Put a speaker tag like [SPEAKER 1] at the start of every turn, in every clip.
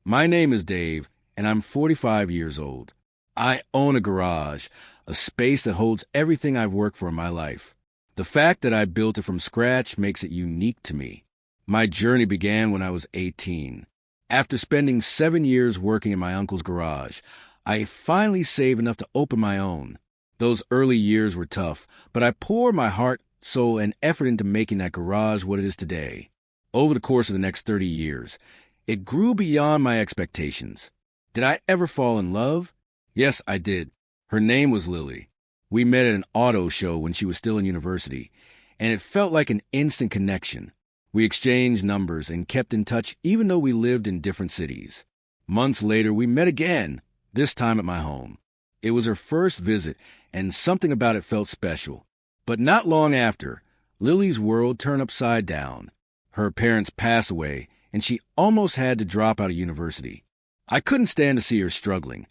[SPEAKER 1] My name is Dave, and I'm 45 years old. I own a garage, a space that holds everything I've worked for in my life. The fact that I built it from scratch makes it unique to me. My journey began when I was 18. After spending 7 years working in my uncle's garage, I finally saved enough to open my own. Those early years were tough, but I poured my heart, soul, and effort into making that garage what it is today. Over the course of the next 30 years, it grew beyond my expectations. Did I ever fall in love? Yes, I did. Her name was Lily. We met at an auto show when she was still in university, and it felt like an instant connection. We exchanged numbers and kept in touch even though we lived in different cities. Months later, we met again, this time at my home. It was her first visit, and something about it felt special. But not long after, Lily's world turned upside down. Her parents passed away, and she almost had to drop out of university. I couldn't stand to see her struggling,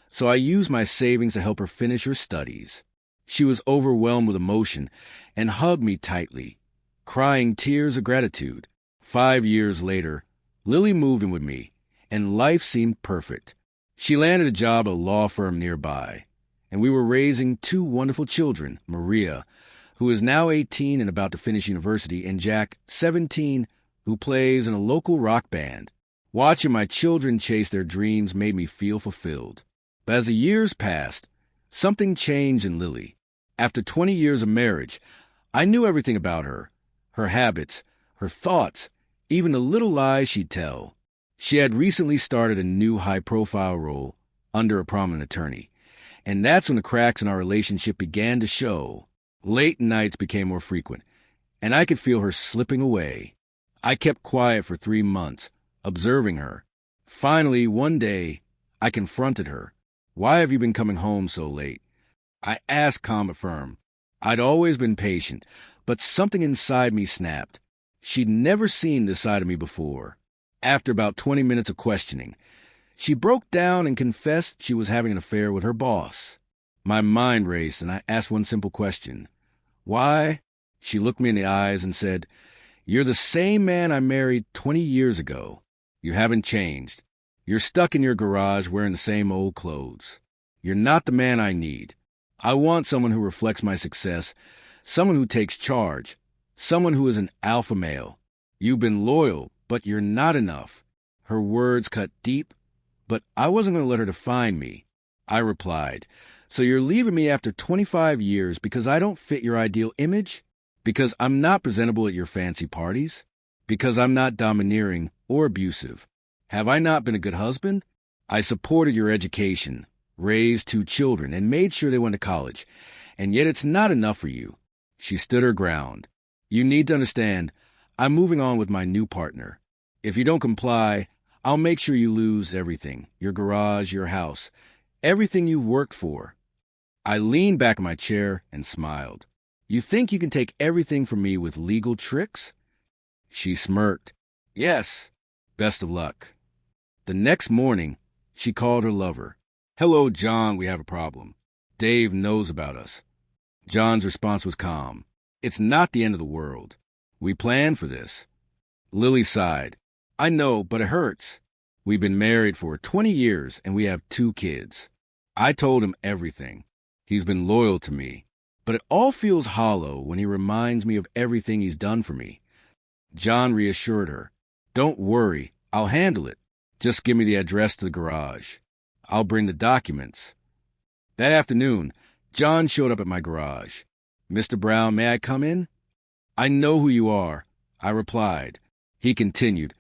[SPEAKER 1] so I used my savings to help her finish her studies. She was overwhelmed with emotion and hugged me tightly, crying tears of gratitude. 5 years later, Lily moved in with me, and life seemed perfect. She landed a job at a law firm nearby, and we were raising 2 wonderful children, Maria, who is now 18 and about to finish university, and Jack, 17, who plays in a local rock band. Watching my children chase their dreams made me feel fulfilled. But as the years passed, something changed in Lily. After 20 years of marriage, I knew everything about her habits, her thoughts, even the little lies she'd tell. She had recently started a new high-profile role under a prominent attorney, and that's when the cracks in our relationship began to show. Late nights became more frequent, and I could feel her slipping away. I kept quiet for 3 months, observing her. Finally, one day, I confronted her. "Why have you been coming home so late?" I asked calm but firm. I'd always been patient, but something inside me snapped. She'd never seen this side of me before. After about 20 minutes of questioning, she broke down and confessed she was having an affair with her boss. My mind raced, and I asked one simple question. "Why?" She looked me in the eyes and said, "You're the same man I married 20 years ago. You haven't changed. You're stuck in your garage wearing the same old clothes. You're not the man I need. I want someone who reflects my success, someone who takes charge, someone who is an alpha male. You've been loyal, but you're not enough." Her words cut deep, but I wasn't going to let her define me. I replied, "So you're leaving me after 25 years because I don't fit your ideal image? Because I'm not presentable at your fancy parties? Because I'm not domineering or abusive? Have I not been a good husband? I supported your education, raised 2 children, and made sure they went to college, and yet it's not enough for you." She stood her ground. "You need to understand, I'm moving on with my new partner. If you don't comply, I'll make sure you lose everything, your garage, your house, everything you've worked for." I leaned back in my chair and smiled. "You think you can take everything from me with legal tricks?" She smirked. "Yes, best of luck." The next morning, she called her lover. "Hello, John, we have a problem. Dave knows about us." John's response was calm. "It's not the end of the world. We planned for this." Lily sighed. "I know, but it hurts. We've been married for 20 years, and we have 2 kids. I told him everything. He's been loyal to me. But it all feels hollow when he reminds me of everything he's done for me." John reassured her. "Don't worry, I'll handle it. Just give me the address to the garage. I'll bring the documents." That afternoon, John showed up at my garage. "Mr. Brown, may I come in?" "I know who you are," I replied. He continued,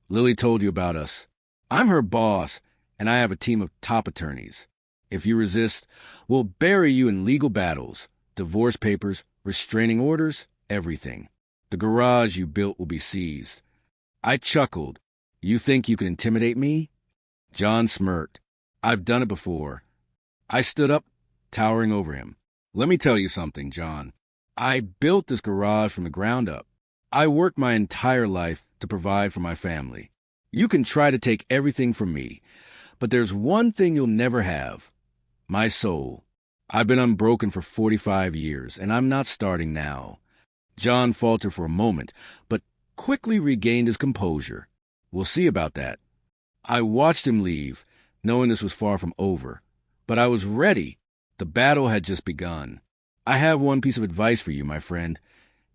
[SPEAKER 1] "Lily told you about us. I'm her boss, and I have a team of top attorneys. If you resist, we'll bury you in legal battles, divorce papers, restraining orders, everything. The garage you built will be seized." I chuckled. "You think you can intimidate me?" John smirked. "I've done it before." I stood up, towering over him. "Let me tell you something, John. I built this garage from the ground up. I worked my entire life to provide for my family. You can try to take everything from me, but there's one thing you'll never have: my soul. I've been unbroken for 45 years, and I'm not starting now." John faltered for a moment, but quickly regained his composure. "We'll see about that." I watched him leave, knowing this was far from over. But I was ready. The battle had just begun. I have one piece of advice for you, my friend.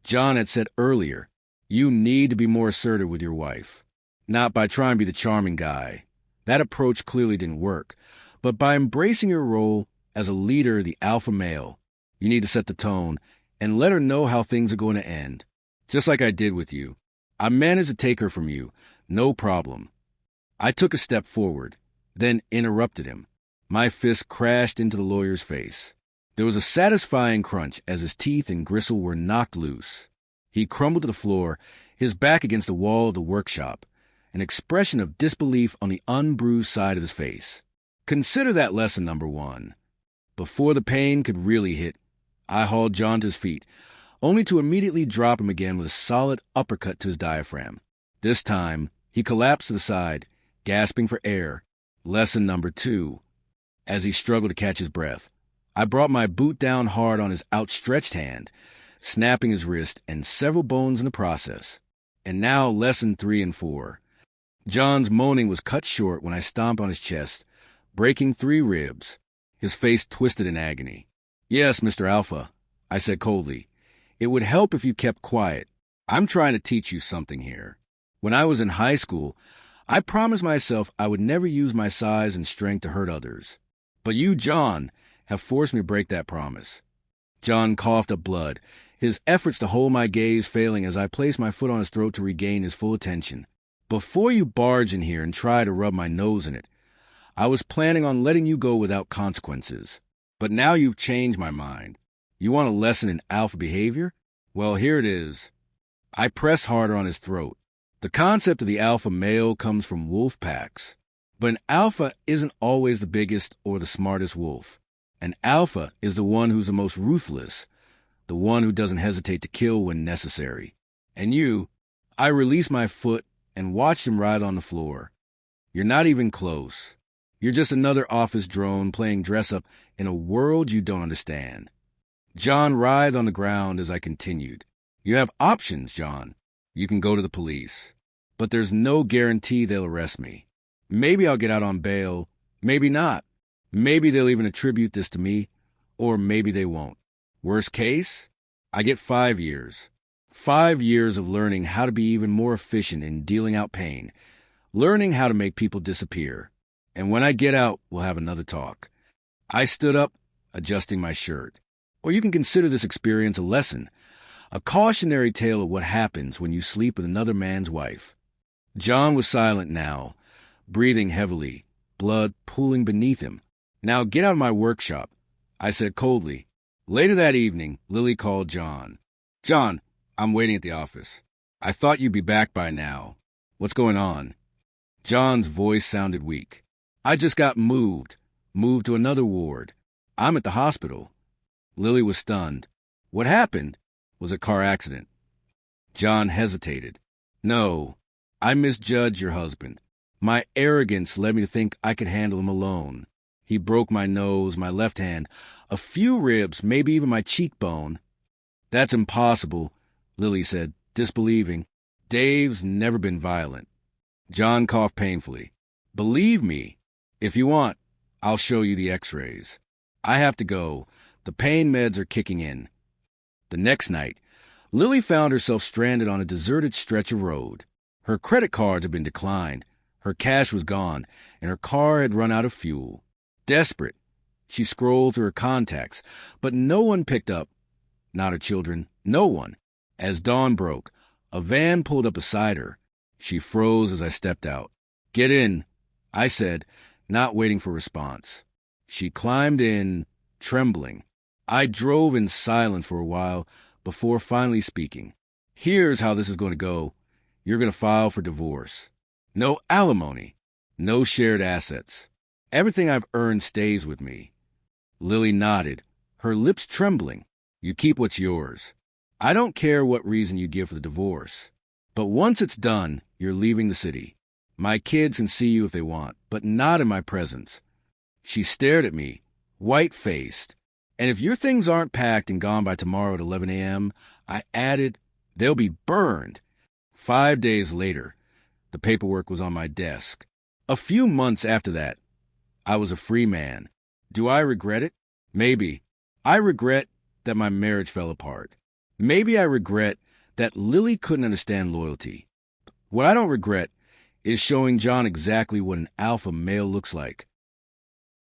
[SPEAKER 1] John had said earlier, you need to be more assertive with your wife. Not by trying to be the charming guy. That approach clearly didn't work. But by embracing your role as a leader, the alpha male. You need to set the tone and let her know how things are going to end. Just like I did with you. I managed to take her from you. No problem. I took a step forward, then interrupted him. My fist crashed into the lawyer's face. There was a satisfying crunch as his teeth and gristle were knocked loose. He crumbled to the floor, his back against the wall of the workshop, an expression of disbelief on the unbruised side of his face. Consider that lesson number 1. Before the pain could really hit, I hauled John to his feet, only to immediately drop him again with a solid uppercut to his diaphragm. This time, he collapsed to the side, gasping for air. Lesson number 2. As he struggled to catch his breath, I brought my boot down hard on his outstretched hand, snapping his wrist and several bones in the process. And now lesson 3 and 4. John's moaning was cut short when I stomped on his chest, breaking 3 ribs. His face twisted in agony. Yes, Mr. Alpha, I said coldly. It would help if you kept quiet. I'm trying to teach you something here. When I was in high school, I promised myself I would never use my size and strength to hurt others. But you, John, have forced me to break that promise. John coughed up blood, his efforts to hold my gaze failing as I placed my foot on his throat to regain his full attention. Before you barge in here and try to rub my nose in it, I was planning on letting you go without consequences. But now you've changed my mind. You want a lesson in alpha behavior? Well, here it is. I pressed harder on his throat. The concept of the alpha male comes from wolf packs. But an alpha isn't always the biggest or the smartest wolf. An alpha is the one who's the most ruthless, the one who doesn't hesitate to kill when necessary. And you, I released my foot and watched him writhe on the floor. You're not even close. You're just another office drone playing dress-up in a world you don't understand. John writhed on the ground as I continued. You have options, John. You can go to the police. But there's no guarantee they'll arrest me. Maybe I'll get out on bail. Maybe not. Maybe they'll even attribute this to me. Or maybe they won't. Worst case, I get 5 years. 5 years of learning how to be even more efficient in dealing out pain. Learning how to make people disappear. And when I get out, we'll have another talk. I stood up, adjusting my shirt. Or you can consider this experience a lesson, a cautionary tale of what happens when you sleep with another man's wife. John was silent now, breathing heavily, blood pooling beneath him. Now get out of my workshop, I said coldly. Later that evening, Lily called John. John, I'm waiting at the office. I thought you'd be back by now. What's going on? John's voice sounded weak. I just got moved to another ward. I'm at the hospital. Lily was stunned. What happened? Was it a car accident? John hesitated. No, I misjudged your husband. My arrogance led me to think I could handle him alone. He broke my nose, my left hand, a few ribs, maybe even my cheekbone. That's impossible, Lily said, disbelieving. Dave's never been violent. John coughed painfully. Believe me. If you want, I'll show you the x-rays. I have to go. The pain meds are kicking in. The next night, Lily found herself stranded on a deserted stretch of road. Her credit cards had been declined, her cash was gone, and her car had run out of fuel. Desperate, she scrolled through her contacts, but no one picked up. Not her children, no one. As dawn broke, a van pulled up beside her. She froze as I stepped out. Get in, I said, not waiting for response. She climbed in, trembling. I drove in silence for a while before finally speaking. Here's how this is going to go. You're going to file for divorce. No alimony. No shared assets. Everything I've earned stays with me. Lily nodded, her lips trembling. You keep what's yours. I don't care what reason you give for the divorce. But once it's done, you're leaving the city. My kids can see you if they want, but not in my presence. She stared at me, white-faced. And if your things aren't packed and gone by tomorrow at 11 a.m., I added, they'll be burned. 5 days later, the paperwork was on my desk. A few months after that, I was a free man. Do I regret it? Maybe. I regret that my marriage fell apart. Maybe I regret that Lily couldn't understand loyalty. What I don't regret is showing John exactly what an alpha male looks like.